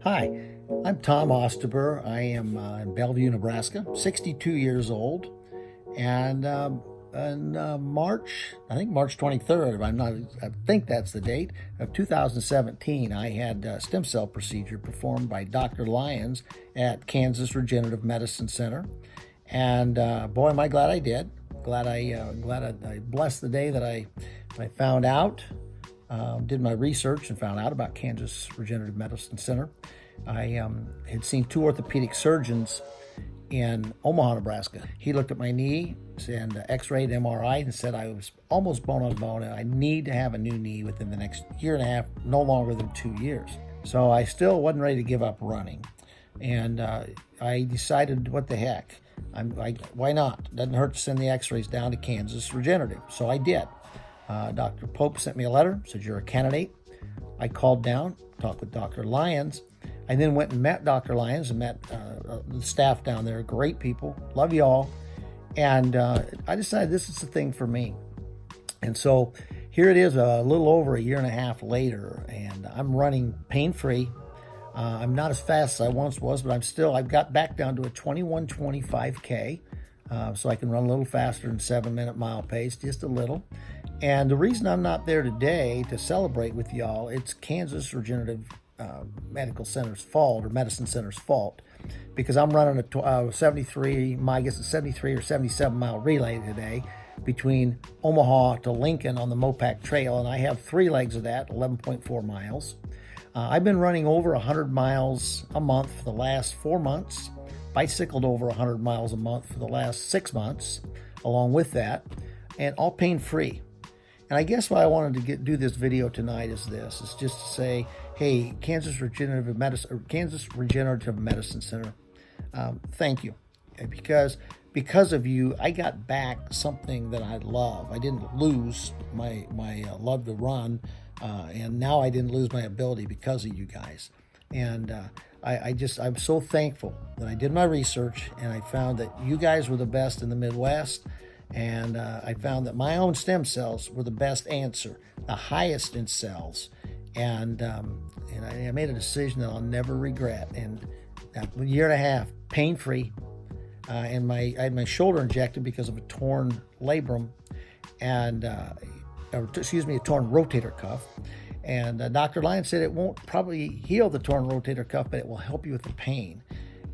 Hi, I'm Tom Osterbuhr. I am in Bellevue, Nebraska, 62 years old. And in March, I think March 23rd, I think that's the date, of 2017, I had a stem cell procedure performed by Dr. Lyons at Kansas Regenerative Medicine Center. And boy, am I glad I did. I blessed the day that I found out. Did my research and found out about Kansas Regenerative Medicine Center. I had seen two orthopedic surgeons in Omaha, Nebraska. He looked at my knee and x-rayed, MRI, and said I was almost bone on bone and I need to have a new knee within the next year and a half, no longer than 2 years. So I still wasn't ready to give up running. And I decided, what the heck? Why not? Doesn't hurt to send the x-rays down to Kansas Regenerative. So I did. Dr. Pope sent me a letter, said you're a candidate. I called down, talked with Dr. Lyons. I then went and met Dr. Lyons and met the staff down there. Great people, love you all. And I decided this is the thing for me. And so here it is, a little over a year and a half later, and I'm running pain-free. I'm not as fast as I once was, but I've got back down to a 21:25K. So I can run a little faster than 7-minute mile pace, just a little. And the reason I'm not there today to celebrate with y'all, it's Kansas Regenerative Medical Center's fault, or Medicine Center's fault, because I'm running a 73 or 77 mile relay today between Omaha to Lincoln on the Mopac Trail, and I have 3 legs of that, 11.4 miles. I've been running over 100 miles a month for the last 4 months, bicycled over 100 miles a month for the last 6 months, along with that, and all pain-free. And I guess why I wanted to do this video tonight is this. It's just to say, hey, Kansas Regenerative Medicine Center, thank you. Because of you, I got back something that I love. I didn't lose my love to run, and now I didn't lose my ability because of you guys. And I'm so thankful that I did my research and I found that you guys were the best in the Midwest. And I found that my own stem cells were the best answer, the highest in cells. And I made a decision that I'll never regret. And a year and a half, pain-free. And I had my shoulder injected because of a torn labrum, and a torn rotator cuff. And Dr. Lyons said it won't probably heal the torn rotator cuff, but it will help you with the pain.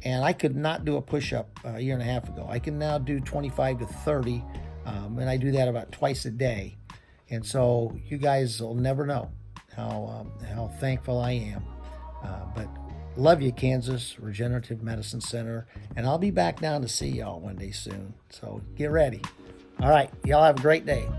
And I could not do a push-up a year and a half ago. I can now do 25 to 30, and I do that about twice a day. And so you guys will never know how thankful I am. But love you, Kansas Regenerative Medicine Center, and I'll be back down to see y'all one day soon. So get ready. All right, y'all have a great day.